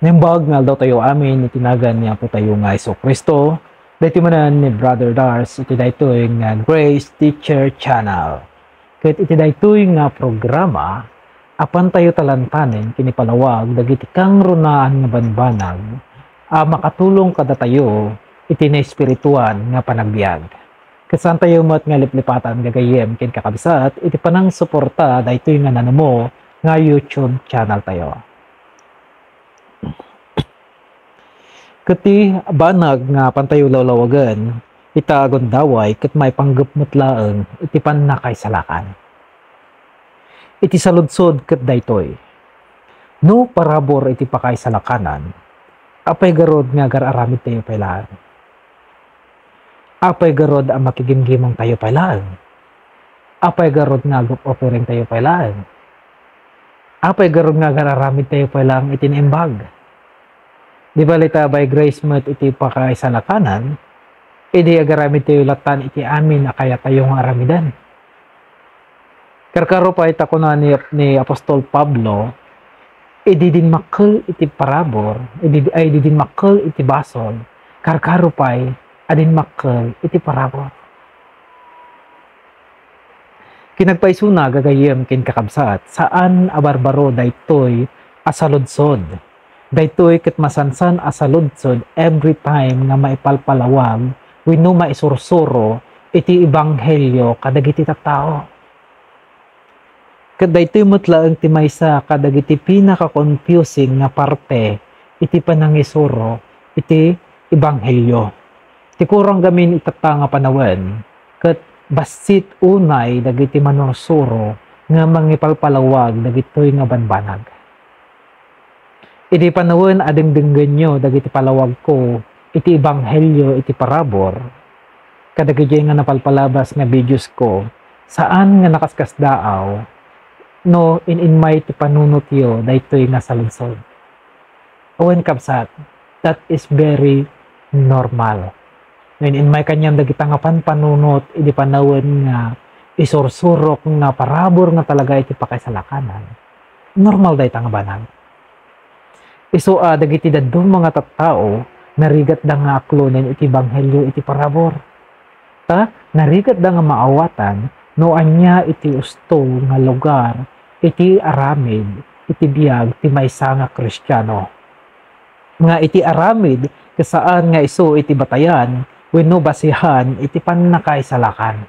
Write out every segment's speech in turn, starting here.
Nimbag nga daw tayo amin, itinagan niya po tayo nga Iso Kristo. Dito manan ni Brother Dars, iti daytoy nga Grace Teacher Channel. Kahit iti daytoy nga programa, apan tayo talantanin kinipalawag, dagiti kang runaan nga banbanag, makatulong kada tayo, iti na espirituan nga panagbiag. Kasan tayo mat nga liplipatan gagayem kin kakabsat, iti panang suporta daytoy nga nanamo nga YouTube channel tayo. Kati banag nga pantayo lawlawagan, itagon daway ket may panggepmet laeng iti pannakay salakan. Iti saludsod ket daytoy. No parabor iti pakay salakanan, apay garod nga agararamid tayo pailaan. Apay garod ang makigimgimong tayo pailaan. Apay garod nga offering tayo pailaan. Apay garod nga agararamid tayo pailaan itinimbag. Di balita by grace mat iti pakay sa lakanan, idi agaramid tayo latan iti amin na kaya tayo nga aramidan. Karkaro pa ita ko na ni Apostol Pablo, idi din makkel iti parabor, idi din makkel iti basol, karkaro pa adin makkel iti parabor. Kinagpaisuna gagayem kin kakabsat, saan abarbaro daytoy asaludsod. Daytoy ket masansan asaludsod every time nga maipalpalawag wenno maisursuro iti ebanghelyo kadagiti tattao. Ket daytoy metlaeng ti maysa kadagiti pinaka-confusing nga parte iti panangisuro iti ebanghelyo. Ti kurang gamin itata nga panawen ket basit unay dagiti manursuro nga mangipalpalawag dagitoy nga banbanag. Iti panawin adengdenggan nyo dagiti palawag ko iti ebanghelyo iti parabor kadagiti nga napalpalabas nga videos ko saan nga nakaskas daaw no in ti panunot yo daytoy nga saludsod. Awen kabsat, that is very normal. In may kanyang dagita nga panunot iti panawin nga isursurok nga parabor nga talaga iti pakaisalakanan. Normal dayta nga banag. Iso dagiti dadong mga tattao narigat da nga aklonen iti ebanghelyo iti parabor. Narigat da nga maawatan no anya iti usto nga lugar iti aramid iti biag ti maysa nga Kristiyano. Nga iti aramid kasaan nga iso iti batayan wenno basihan iti pannakay salakan.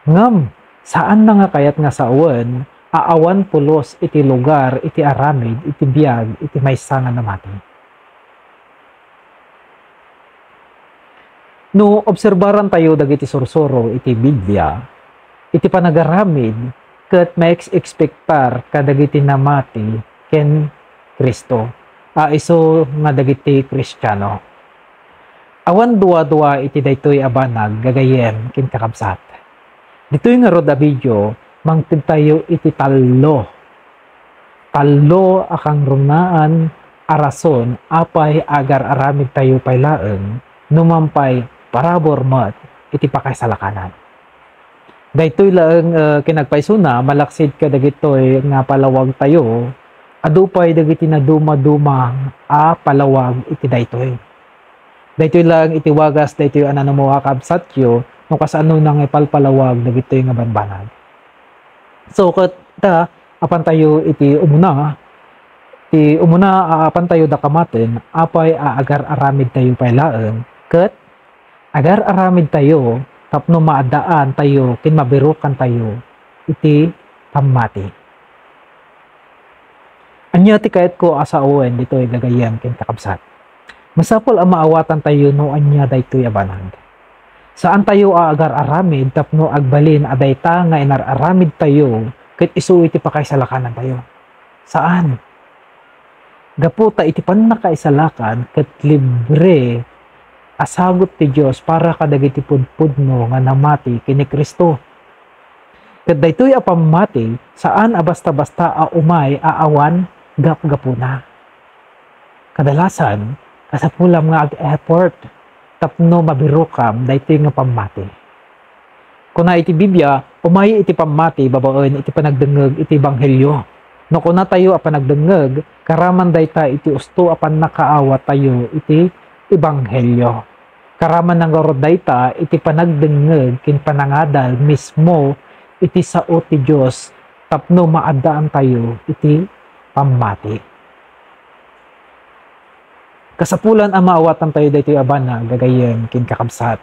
Ngem saan na nga kayat nga sawen aawan pulos iti lugar, iti aramid, iti biag, iti maysa nga namati. No, obserbaran tayo dagiti sursuro iti Biblia, iti panagaramid, ket maeks-ekspektar kadagiti namati ken Kristo. Iso nga dagiti Kristiyano. Awan duwa-duwa iti daytoy abanag gagayem ken kakabsat. Ditoy nga roda video, mangtid tayo iti tallo. Tallo akang runaan arason apay agar aramid tayo pailaeng numampay parabor mat iti pakaisalakanan. Daytoy laeng kinagpaisuna malaksid ka dagitoy nga palawag tayo adupay dagiti na duma-dumang palawag iti daytoy. Daytoy lang iti wagas daytoy anano kabsatyo no kasano nang ipalpalawag dagitoy nga banbanag. So kata apan tayo iti umuna apan tayo da kamaten apay agar aramid tayo pailaeng ket agar aramid tayo tapno maadaan tayo ken mabirukan tayo iti pammati. Anya ti kayat ko asawen ditoy gagayem ken kakabsat. Masapol ang maawatan tayo no anya daytoy abanag. Saan tayo agar aramid tapno agbalin adayta nga inararamid tayo ket isu iti pakaisalakanan tayo. Saan? Gaputa iti pannakaisalakan ket libre asagot ti Dios para kadagiti pudpudno nga namati kini Kristo. Ket daytoy a pammati saan basta-basta umay aawan gapgapuna. Kadalasan kasapulam nga ag-effort tapno mabirukam daytoy nga pammati. Kuna iti Biblia, umay iti pammati babaen iti panagdengeg iti ebanghelyo. No kuna tayo apan nagdengeg, karaman dayta iti usto apan nakaawa tayo iti ebanghelyo. Karaman ng garod dayta iti panagdengeg kin panangadal mismo iti sao ti Dios tapno maadaan tayo iti pamati. Kasapulan ang maawatan tayo daytoy abana gagayem kin kakabsat.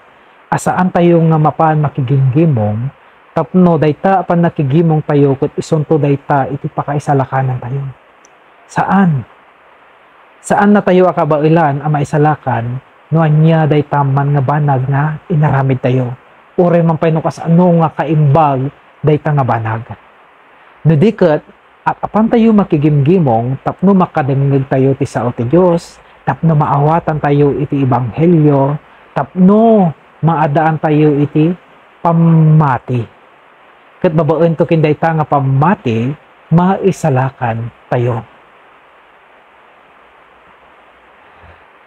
Asaan tayo nga mapaan makiginggimong tapno dayta apan nakigimong tayo ket isunto dayta iti pakaisalakanan tayo. Saan? Saan na tayo akabailan ang maisalakan no anya dayta man nga banag nga inaramid tayo. Ure man payno kas ano nga kaimbag dayta nga banag. No diket at apan tayo makigimgimong tapno makadengeg tayo ti sao ti Dios, tapno maawatan tayo iti ebanghelyo, tapno maadaan tayo iti pamati. Ket babaen to kin dayta nga pamati, maisalakan tayo.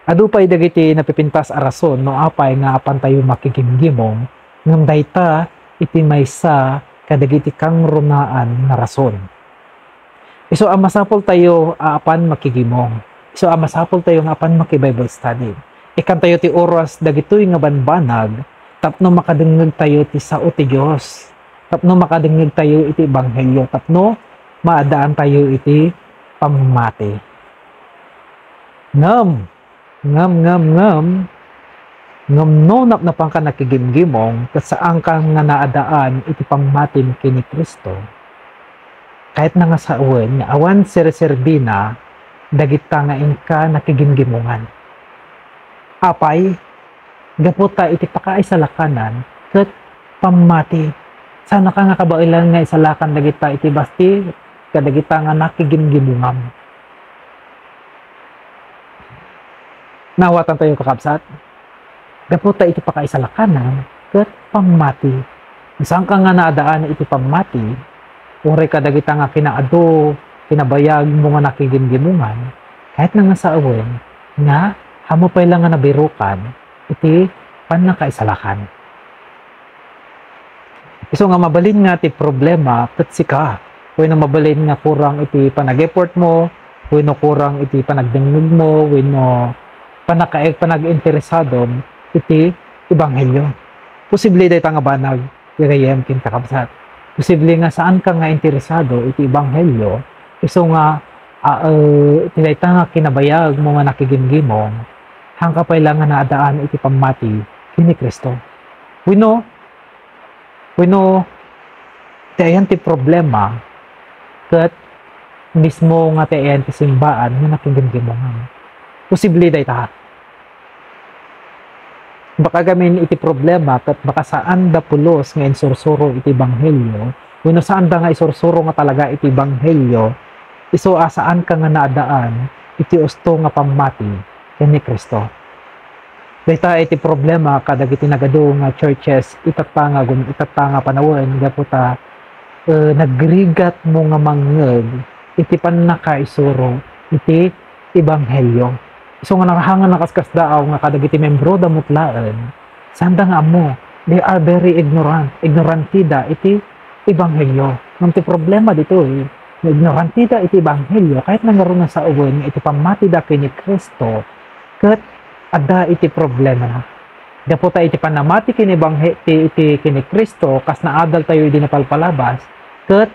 Adu pay dagiti napipintas a rason no apay nga apan tayo makigimgimong ngem dayta iti maysa kadagiti kangrunaan nga rason. Isu ang masapol tayo apan makigimong. Isu ang masapol tayo nga apan maki-Bible study. Ikan tayo ti oras dagitoy nga banbanag tapno makadengeg tayo ti sao ti Dios. Tapno makadengeg tayo iti ebanghelyo, tapno maadaan tayo iti pamati. Ngam no napnapang ka nakigimgimong ket saan ka nga naadaan iti pammatim kini Kristo. Kahit na nga sa uwen nga awan sirserbina dagita nga inka nakigimgimongan. Apay gaputa iti pakaisalakanan ket pamati. Sana ka nga kabailan nga isalakan dagita iti basti kadagita nga nakigimgimungam. Nawatan tayo kakabsat. Gaputa iti pakaisalakanan ket pamati. Saan ka nga naadaan iti pamati, uri kadagita nga kinaado, kinabayag mo nga nakigimgimungan, kahit na nga sa awen, nga hamo pay lang nga nabirukan iti panakaisalakan. Iso nga mabalin nga ti problema ket sika. Wenno mabalin nga kurang iti panag-effort mo, wenno kurang iti panagdengeg mo, wenno panag-interesado iti ebanghelyo. Posible dayta nga banag gayem kin kakabsat. Posible nga saan ka nga interesado iti ebanghelyo, iso nga iti dayta nga kinabayag mo nga nakigimgimong, hangka pay lang nga naadaan iti pamati kini Kristo. Wenno tayan ti problema ket mismo nga tayan ti simbaan nga nakigimgimongan. Posible dayta. Baka gamin iti problema ket baka saan da pulos nga insursuro iti ebanghelyo, wenno saan da nga isursuro nga talaga iti ebanghelyo, isu saan ka nga naadaan iti usto nga pamati kini Kristo. Dayta iti problema kadagiti nagadu nga churches itatanga panawon gaputa nagrigat mo nga mangeg iti pannakaisuro iti ebanghelyo. So nga nakahangan nakaskas daaw nga kadagiti membro da mutlaen, sanda nga mo, they are very ignorantida iti ebanghelyo. Ngam ti problema dito ignorantida iti ebanghelyo kahit nangaroon na sa uwen iti pamati da kini Kristo ket ada iti problema na. Daputa iti panamati kini iti kini Kristo kas naadal tayo iti napalpalabas ket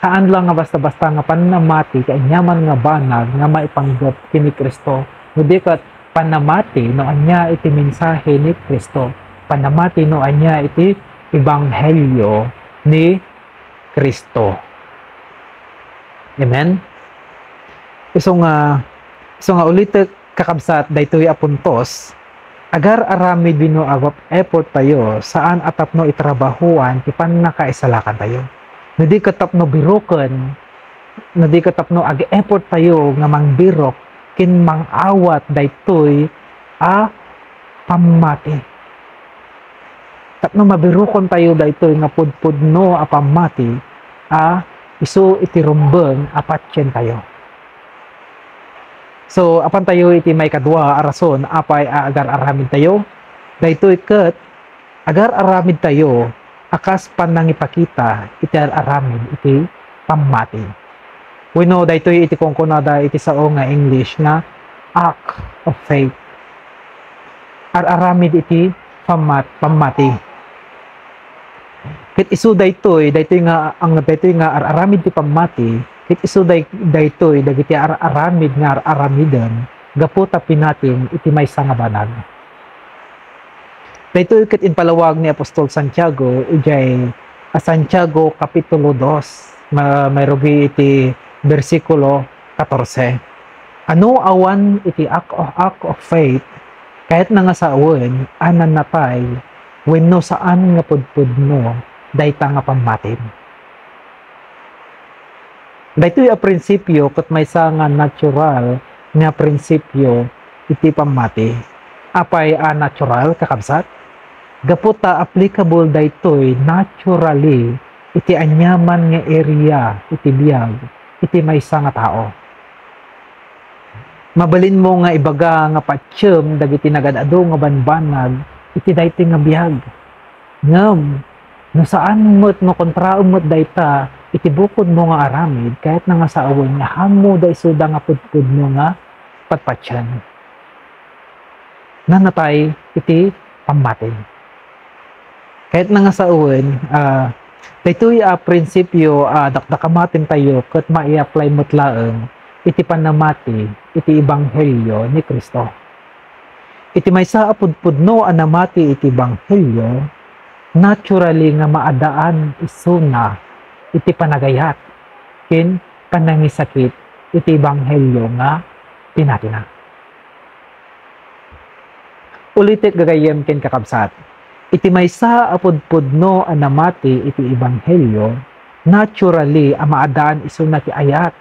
saan lang nga basta-basta nga panamati kay nyaman nga banag nga maipanggap kini Kristo. Hindi kat panamati no anya iti mensahe ni Kristo. Panamati no anya iti ebanghelyo ni Kristo. Amen. Iso nga ulit kakabsat daytoy apuntos, agar aramid bino agap effort tayo saan atapno itrabahuan ti pannakaisalakan tayo. Nadi katapno biroken, nadi katapno ag-effort tayo nga mangbirok kin mangawat daytoy pamati. Tapno mabirokon tayo daytoy nga pudpudno a pamati isu iti rumbeng apatyen tayo. So, apan tayo iti may kadwa arason apay agar aramid tayo. Daytoy ket agar aramid tayo akas panangipakita iti aramid iti pamati. We know daytoy iti kongkonada iti sao nga English nga act of faith. Aramid iti pamati. Kit isu daytoy nga aramid ti pamati, kit isu daytoy dagiti aramid nga aramiden gapu tapin natin iti maysa nga banag. Daytoy ket inpalawag ni Apostol Santiago ijay Santiago kapitulo 2 mayrogi iti bersikulo 14. Ano awan iti act of faith kahit na nga sawen anan natay wenno saan nga pudpudno dayta nga pammatin. Daytoy a prinsipyo ket maysa nga natural nga prinsipyo iti pammati. Apay a natural kakabsat? Gaputa applicable daytoy naturally iti anyaman nga area iti biyag iti maysa nga tao. Mabalin mo nga ibaga nga patyem dagiti nagadado nga banbanag iti daytoy nga biyag. Ngem no saan mo't no kontraon mo't dayta iti bukod mo nga aramid kahit na nga sa awan nga hamo day suda nga pudpud mo nga patpatyan. Nanatay iti pammatin. Kahit na nga sa awan daytoy prinsipyo dakdakamatin tayo ket mai-apply mo't laeng iti panamati iti ebanghelyo ni Kristo. Iti maysa a pudpudno a namati iti ebanghelyo naturally nga maadaan isuna iti panagayat ken panangisakit iti ebanghelyo nga pinatina. Ulitit gagayem ken kakabsat. Iti maysa a pudpudno a namati iti ebanghelyo naturally a maadaan isuna ti ayat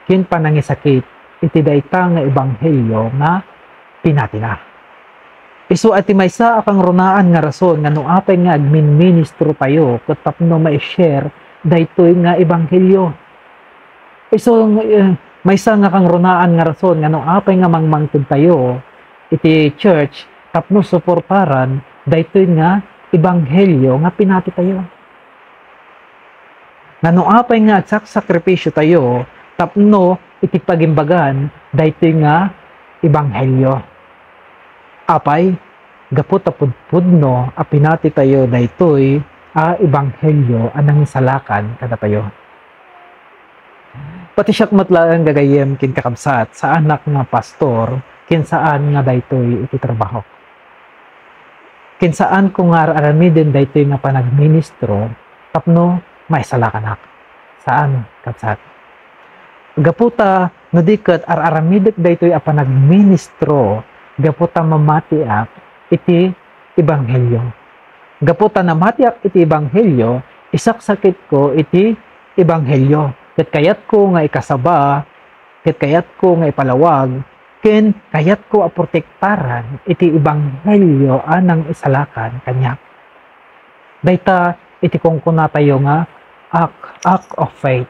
ken panangisakit iti dayta nga ebanghelyo nga pinatina. Isu ati maysa akang runaan nga rason nga no apay nga agmin-ministro tayo ket tapno ma-share daytoy nga ebanghelyo. Isu maysa nga kang runaan nga rason nga no apay nga mangmangtud tayo iti church tapno suportaran daytoy nga ebanghelyo nga pinati tayo. Nga no apay nga sakripisyo tayo tapno iti pagimbagan daytoy nga ebanghelyo. Apay gapot a pudpudno a pinati tayo daytoy a ebanghelyo anang salakan kada tayo. Pati siyak matlaang gagayem kin kakabsat sa anak nga pastor kin saan nga daytoy iti trabaho. Kin saan ko nga aramiden daytoy nga panagministro tapno may salakanak. Saan kabsat? Gaputa no diket aramidek daytoy a panagministro gaputa mamatiak iti ebanghelyo. Gaputa na matiak iti ebanghelyo, isaksakit ko iti ebanghelyo. Ket kayat ko nga ikasaba, ket kayat ko nga ipalawag, ken kayat ko aprotektaran iti ebanghelyo anang isalakan kanya. Dayta iti kongkuna tayo nga act of faith.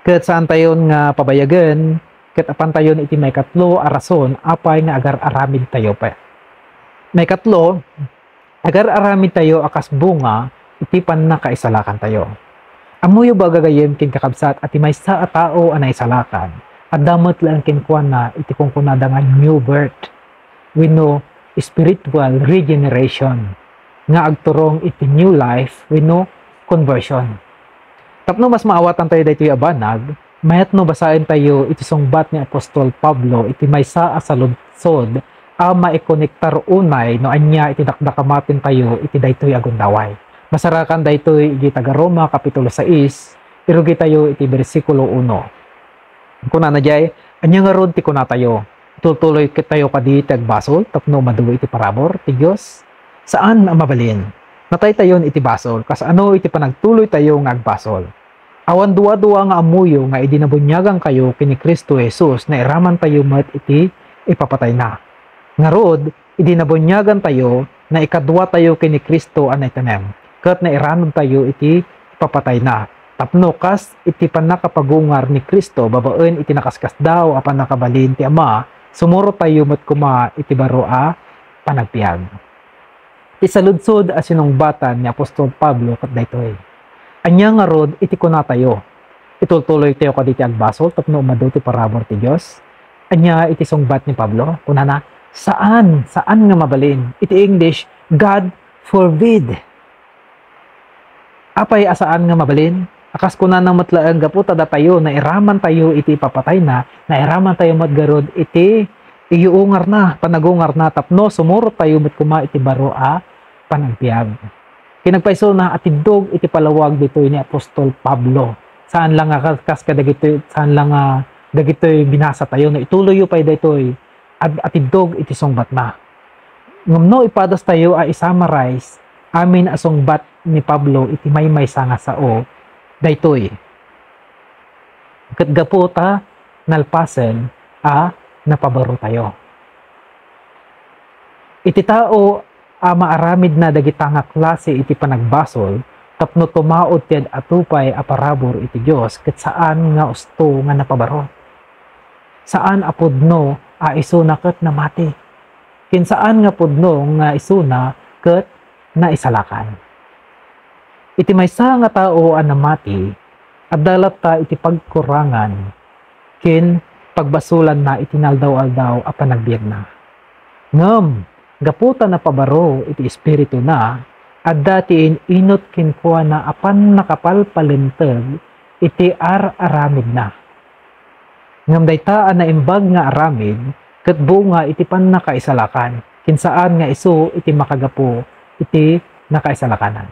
Ket saan tayon nga pabayagan ket apan tayon iti may katlo a rason apay nga agar aramid tayo pa. May katlo, agar aramid tayo akas bunga iti panakaisalakan tayo. Amuyo ba gagayem kin kakabsat at maysa a tao anay salakan. At damot lang kinkuan na iti kongkunada nga new birth. We know spiritual regeneration. Nga agturong iti new life, we know conversion. Tapno mas maawatan tayo daytoy abanag, mayat no basahin tayo iti sungbat ni Apostol Pablo iti maysa a saludsod a maikonektar unay no anya iti dakdakamatin tayo iti daytoy agundaway. Masarakan daytoy iti taga Roma kapitulo 6 irugi tayo iti bersikulo 1. Kuna na jay anya nga rod ti kuna tayo tutuloy ket tayo kadi tagbasol tapno maduwa iti parabor ti Dios saan mabalin natay tayon iti basol kas ano iti panagtuloy tayo nga agbasol. Awan duwa-duwa nga amuyo nga idinabunyagan kayo kini Kristo Jesus na iraman tayo met iti ipapatay na. Nga rod, idinabunyagan tayo na ikadwa tayo kini Kristo anay tanem. Kat na iraman tayo iti ipapatay na. Tapno kas iti panakapagungar ni Kristo babaen iti nakaskas daw apan nakabalin ti Ama, sumuro tayo met kuma iti baro a panagpiag. Isaludsod a sinungbatan ni Apostol Pablo kat daytoy. Anya nga rod iti kuna tayo. Itultuloy tayo kaditi agbasol tapno umado ti parabor ti Dios. Anya iti sungbat ni Pablo, kunana, saan nga mabalin? Iti English, God forbid. Apay asaan nga mabalin? Akas kuna nang matlaang gaputa da tayo, na iraman tayo iti papatay na iraman tayo matgarod iti iyuungar na, panagungar na, tapno sumuro tayo mat kuma iti baro panagbiag. Kinagpaiso na atidog iti palawag dito ni Apostol Pablo. Saan lang kas kadagito, saan lang dagitoy binasa tayo na ituloy pa daytoy atidog iti sungbat na. Ngumno ipadas tayo a isummarize amin a sungbat ni Pablo iti maymay nga sao daytoy. Ket gaputa nalpasen napabaro tayo. Iti tao maaramid na dagita nga klase iti panagbasol tapno tumaod ti atupay a parabor iti Dios ket saan nga usto nga napabaro. Saan apudno isuna ket namati. Kinsaan nga pudno nga isuna ket naisalakan. Iti maysa nga tao a namati addalat ta iti pagkurangan ken pagbasulan na iti naldaw-aldaw a panagbiag na. Ngem gaputa na pabaro iti espiritu na adda ti inot kinkwa na apan nakapalpalinteg iti aramid na. Ngam daytaan na imbag nga aramid ket bunga iti pan nakaisalakan kinsaan nga isu iti makagapo iti nakaisalakanan.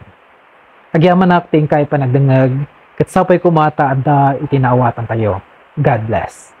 Agyaman natin kay panagdengeg ket sapay kumata adda iti naawatan tayo. God bless.